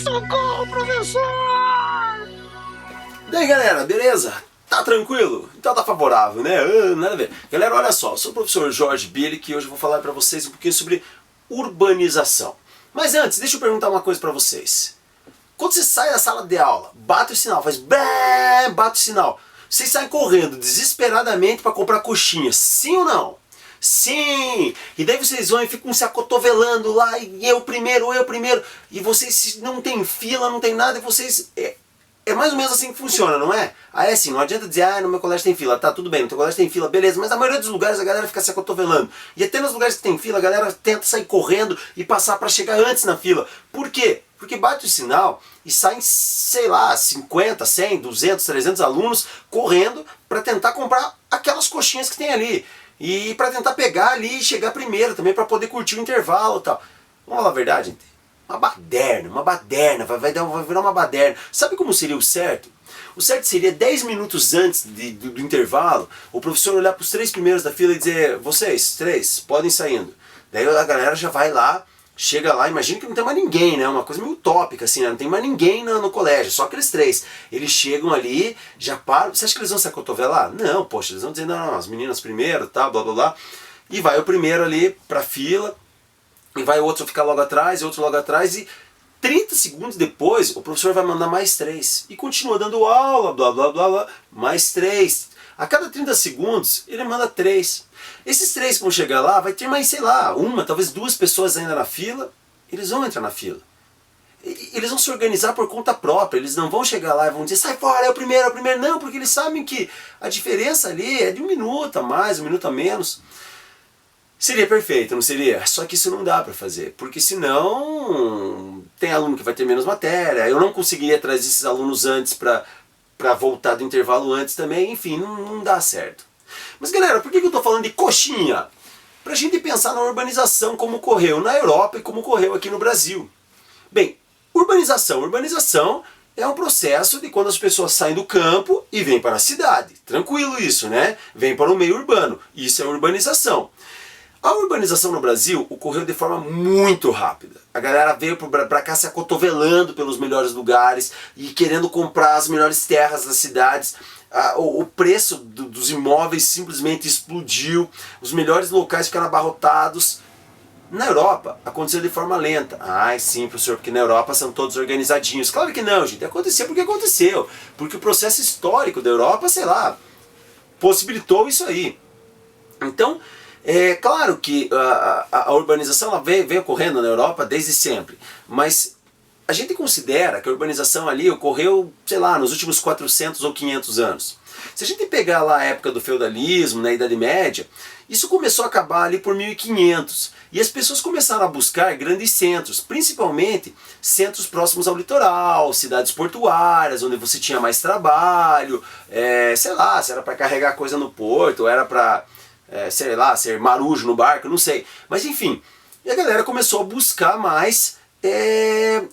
Socorro, professor! Daí galera, beleza? Tá tranquilo? Então tá favorável, né? Nada a ver. Galera, olha só, eu sou o professor Jorge Billy e hoje eu vou falar pra vocês um pouquinho sobre urbanização. Mas antes, deixa eu perguntar uma coisa pra vocês. Quando você sai da sala de aula, bate o sinal, faz bem, bate o sinal. Vocês saem correndo desesperadamente pra comprar coxinha, sim ou não? Sim! E daí vocês vão e ficam se acotovelando lá, e eu primeiro, e vocês não tem fila, não tem nada, e vocês... É mais ou menos assim que funciona, não é? Aí é assim, não adianta dizer, no meu colégio tem fila, tá, tudo bem, no teu colégio tem fila, beleza, mas na maioria dos lugares a galera fica se acotovelando. E até nos lugares que tem fila, a galera tenta sair correndo e passar pra chegar antes na fila. Por quê? Porque bate o sinal e saem, sei lá, 50, 100, 200, 300 alunos correndo pra tentar comprar aquelas coxinhas que tem ali. E pra tentar pegar ali e chegar primeiro também, pra poder curtir o intervalo e tal. Vamos falar a verdade, gente? Uma baderna, vai virar uma baderna. Sabe como seria o certo? O certo seria 10 minutos antes do intervalo, o professor olhar para os 3 primeiros da fila e dizer, vocês, 3, podem ir saindo. Daí a galera já vai lá, chega lá, imagina que não tem mais ninguém, né? Uma coisa meio utópica, assim, né? Não tem mais ninguém no colégio, só aqueles 3. Eles chegam ali, já param. Você acha que eles vão se acotovelar? Não, poxa, eles vão dizer, não, as meninas primeiro, tá, blá blá blá. E vai o primeiro ali pra fila, e vai o outro ficar logo atrás, e outro logo atrás, e 30 segundos depois o professor vai mandar mais 3. E continua dando aula, blá blá blá blá, mais 3. A cada 30 segundos ele manda 3. Esses 3 que vão chegar lá, vai ter mais, sei lá, uma, talvez 2 pessoas ainda na fila, eles vão entrar na fila. Eles vão se organizar por conta própria, eles não vão chegar lá e vão dizer, sai fora, é o primeiro, não, porque eles sabem que a diferença ali é de 1 minuto a mais, 1 minuto a menos. Seria perfeito, não seria? Só que isso não dá pra fazer, porque senão tem aluno que vai ter menos matéria, eu não conseguiria trazer esses alunos antes pra voltar do intervalo antes também, enfim, não dá certo. Mas galera, por que eu tô falando de coxinha? Pra gente pensar na urbanização como ocorreu na Europa e como ocorreu aqui no Brasil. Bem, urbanização é um processo de quando as pessoas saem do campo e vêm para a cidade. Tranquilo isso, né? Vêm para o meio urbano, isso é urbanização. A urbanização no Brasil ocorreu de forma muito rápida. A galera veio pra cá se acotovelando pelos melhores lugares e querendo comprar as melhores terras das cidades. O preço dos imóveis simplesmente explodiu, os melhores locais ficaram abarrotados. Na Europa aconteceu de forma lenta. Ai sim, professor, porque na Europa são todos organizadinhos. Claro que não, gente, aconteceu porque aconteceu. Porque o processo histórico da Europa, sei lá, possibilitou isso aí. Então, é claro que a urbanização ela vem ocorrendo na Europa desde sempre, mas a gente considera que a urbanização ali ocorreu, sei lá, nos últimos 400 ou 500 anos. Se a gente pegar lá a época do feudalismo, na Idade Média, isso começou a acabar ali por 1500. E as pessoas começaram a buscar grandes centros, principalmente centros próximos ao litoral, cidades portuárias, onde você tinha mais trabalho, sei lá, se era para carregar coisa no porto, ou era para... sei lá, ser marujo no barco, não sei. Mas enfim, e a galera começou a buscar mais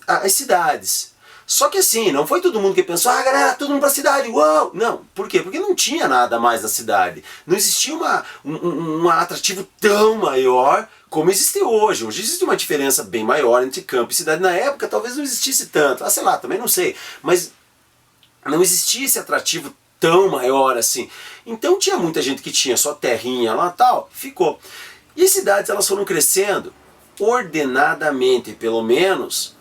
as cidades. Só que assim, não foi todo mundo que pensou, galera, todo mundo pra cidade, uau! Não, por quê? Porque não tinha nada mais na cidade. Não existia um atrativo tão maior como existe hoje. Hoje existe uma diferença bem maior entre campo e cidade. Na época talvez não existisse tanto, sei lá, também não sei. Mas não existia esse atrativo tão maior assim. Então tinha muita gente que tinha só terrinha lá tal, ficou. E as cidades elas foram crescendo ordenadamente, pelo menos,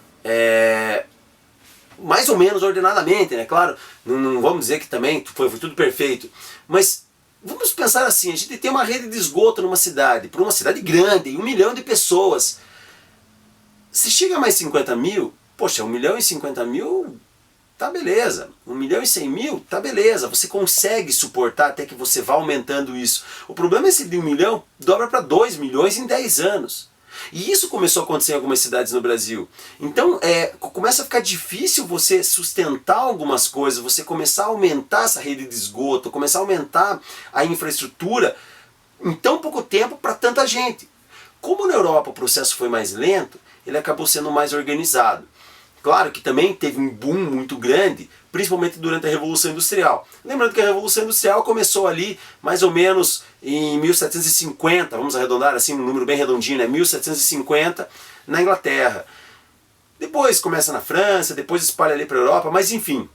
mais ou menos ordenadamente, né? Claro, não vamos dizer que também foi tudo perfeito, mas vamos pensar assim, a gente tem uma rede de esgoto numa cidade, para uma cidade grande, 1 milhão de pessoas. Se chega a mais 50 mil, poxa, 1.050.000... tá beleza, 1.100.000, tá beleza, você consegue suportar até que você vá aumentando isso. O problema é se de 1 milhão dobra para 2 milhões em 10 anos. E isso começou a acontecer em algumas cidades no Brasil. Então começa a ficar difícil você sustentar algumas coisas, você começar a aumentar essa rede de esgoto, começar a aumentar a infraestrutura em tão pouco tempo para tanta gente. Como na Europa o processo foi mais lento, ele acabou sendo mais organizado. Claro que também teve um boom muito grande, principalmente durante a Revolução Industrial. Lembrando que a Revolução Industrial começou ali mais ou menos em 1750, vamos arredondar assim, um número bem redondinho, né? 1750, na Inglaterra. Depois começa na França, depois espalha ali para a Europa, mas enfim,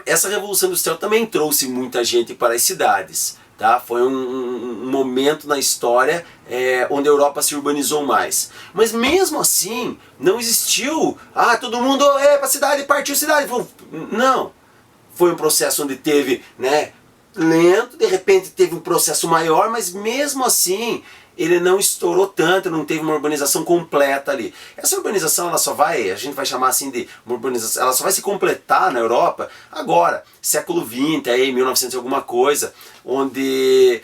essa Revolução Industrial também trouxe muita gente para as cidades. Tá? Foi um momento na história onde a Europa se urbanizou mais. Mas mesmo assim, não existiu, todo mundo para a cidade, partiu cidade. Não. Foi um processo onde teve, né, lento, de repente teve um processo maior, mas mesmo assim ele não estourou tanto, não teve uma urbanização completa ali. Essa urbanização, ela só vai, a gente vai chamar assim de uma urbanização, ela só vai se completar na Europa agora, século XX, aí 1900 e alguma coisa, onde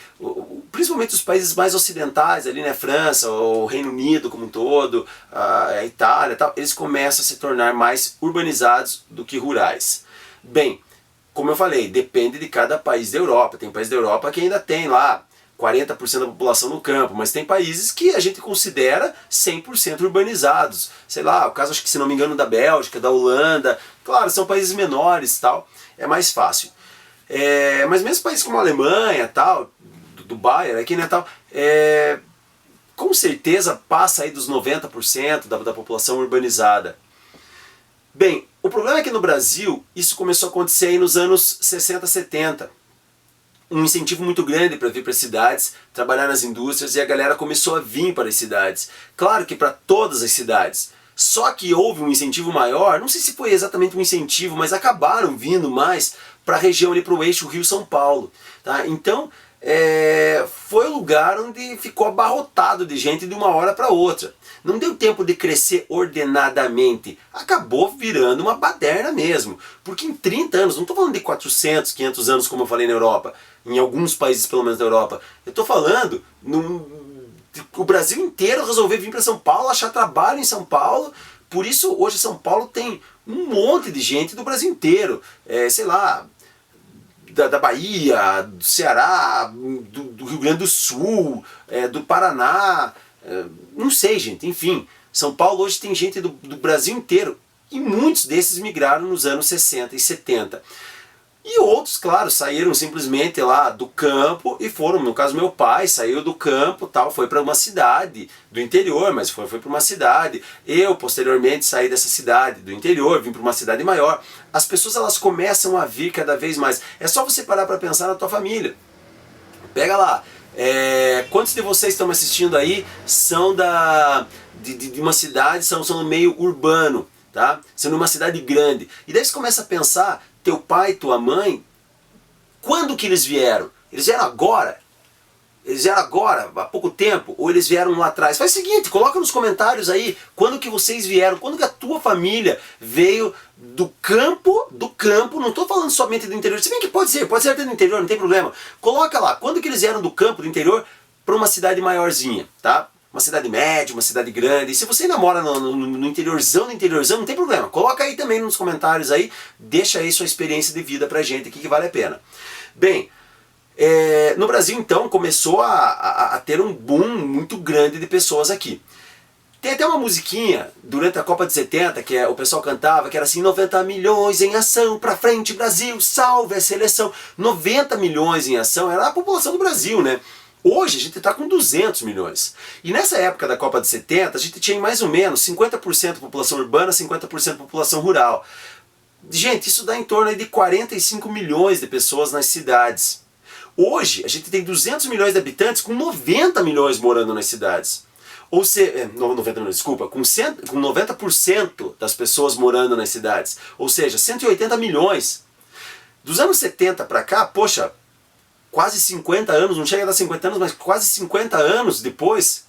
principalmente os países mais ocidentais ali, né, França, o Reino Unido como um todo, a Itália e tal, eles começam a se tornar mais urbanizados do que rurais. Bem, como eu falei, depende de cada país da Europa. Tem países da Europa que ainda tem lá 40% da população no campo, mas tem países que a gente considera 100% urbanizados. Sei lá, o caso, acho que se não me engano, da Bélgica, da Holanda. Claro, são países menores e tal, é mais fácil. Mas mesmo países como a Alemanha, tal, do Bayern, aqui, né, tal, com certeza passa aí dos 90% da população urbanizada. Bem, o problema é que no Brasil isso começou a acontecer aí nos anos 60, 70. Um incentivo muito grande para vir para as cidades, trabalhar nas indústrias, e a galera começou a vir para as cidades. Claro que para todas as cidades. Só que houve um incentivo maior, não sei se foi exatamente um incentivo, mas acabaram vindo mais para a região ali, para o eixo Rio-São Paulo. Tá? Então, foi o lugar onde ficou abarrotado de gente de uma hora para outra. Não deu tempo de crescer ordenadamente, acabou virando uma baderna mesmo. Porque em 30 anos, não estou falando de 400, 500 anos como eu falei na Europa, em alguns países pelo menos da Europa, eu estou falando o Brasil inteiro resolveu vir para São Paulo, achar trabalho em São Paulo. Por isso hoje São Paulo tem um monte de gente do Brasil inteiro, sei lá, da Bahia, do Ceará, do Rio Grande do Sul, do Paraná, não sei, gente, enfim. São Paulo hoje tem gente do Brasil inteiro, e muitos desses migraram nos anos 60 e 70. E outros, claro, saíram simplesmente lá do campo e foram, no caso meu pai saiu do campo, tal, foi para uma cidade do interior, mas foi para uma cidade. Eu posteriormente saí dessa cidade do interior, vim para uma cidade maior. As pessoas, elas começam a vir cada vez mais. É só você parar para pensar na tua família. Pega lá, quantos de vocês estão me assistindo aí são de uma cidade, são no meio urbano, tá? São numa cidade grande. E daí você começa a pensar, teu pai, tua mãe, quando que eles vieram? Eles vieram agora? Eles vieram agora, há pouco tempo? Ou eles vieram lá atrás? Faz o seguinte, coloca nos comentários aí, quando que vocês vieram? Quando que a tua família veio do campo, não estou falando somente do interior, se bem que pode ser até do interior, não tem problema. Coloca lá, quando que eles vieram do campo, do interior, para uma cidade maiorzinha, tá? Uma cidade média, uma cidade grande. E se você ainda mora no interiorzão do interiorzão, não tem problema. Coloca aí também nos comentários aí, deixa aí sua experiência de vida pra gente aqui que vale a pena. Bem, no Brasil então começou a ter um boom muito grande de pessoas aqui. Tem até uma musiquinha durante a Copa de 70 que o pessoal cantava, que era assim: 90 milhões em ação, pra frente Brasil, salve a seleção. 90 milhões em ação era a população do Brasil, né? Hoje a gente está com 200 milhões. E nessa época da Copa de 70, a gente tinha mais ou menos 50% população urbana, 50% população rural. Gente, isso dá em torno de 45 milhões de pessoas nas cidades. Hoje a gente tem 200 milhões de habitantes com 90 milhões morando nas cidades. Ou seja, 90 milhões, desculpa, com 90% das pessoas morando nas cidades. Ou seja, 180 milhões. Dos anos 70 para cá, poxa, quase 50 anos, não chega a dar 50 anos, mas quase 50 anos depois,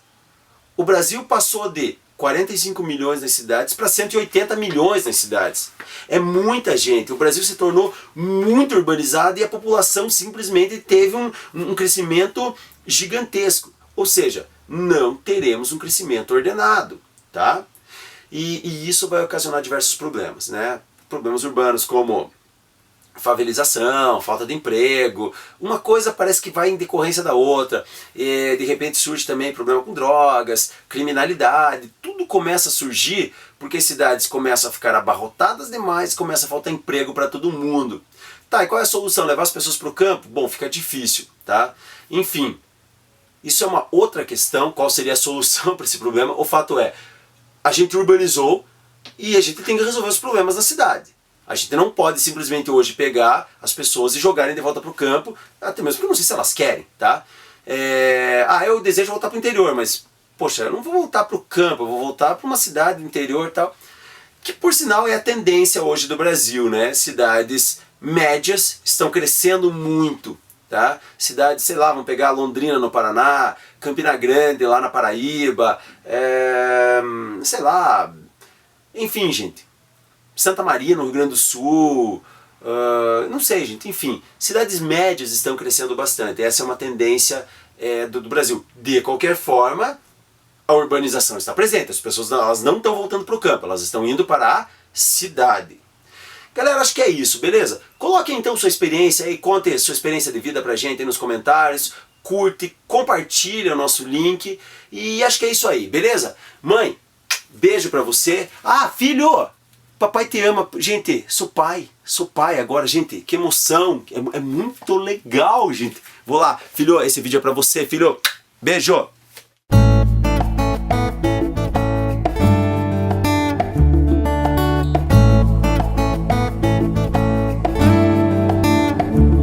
o Brasil passou de 45 milhões nas cidades para 180 milhões nas cidades. É muita gente. O Brasil se tornou muito urbanizado e a população simplesmente teve um crescimento gigantesco. Ou seja, não teremos um crescimento ordenado, tá? E isso vai ocasionar diversos problemas, né? Problemas urbanos como favelização, falta de emprego, uma coisa parece que vai em decorrência da outra, e de repente surge também problema com drogas, criminalidade, tudo começa a surgir porque as cidades começam a ficar abarrotadas demais, começa a faltar emprego para todo mundo. Tá, e qual é a solução? Levar as pessoas para o campo? Bom, fica difícil, tá? Enfim, isso é uma outra questão, qual seria a solução para esse problema? O fato é, a gente urbanizou, e a gente tem que resolver os problemas da cidade. A gente não pode simplesmente hoje pegar as pessoas e jogarem de volta para o campo, até mesmo porque eu não sei se elas querem, tá? Eu desejo voltar para o interior, mas, poxa, eu não vou voltar para o campo, eu vou voltar para uma cidade do interior e tal. Que, por sinal, é a tendência hoje do Brasil, né? Cidades médias estão crescendo muito, tá? Cidades, sei lá, vamos pegar Londrina no Paraná, Campina Grande lá na Paraíba, sei lá, enfim, gente. Santa Maria no Rio Grande do Sul, não sei, gente, enfim. Cidades médias estão crescendo bastante. Essa é uma tendência do Brasil. De qualquer forma, a urbanização está presente. As pessoas elas não estão voltando para o campo, elas estão indo para a cidade. Galera, acho que é isso, beleza? Coloque então sua experiência aí, conte sua experiência de vida pra gente aí nos comentários, curte, compartilha o nosso link e acho que é isso aí, beleza? Mãe, beijo pra você. Filho, papai te ama. Gente, sou pai agora, gente, que emoção, é muito legal, gente. Vou lá, filho, esse vídeo é pra você, filho, beijo.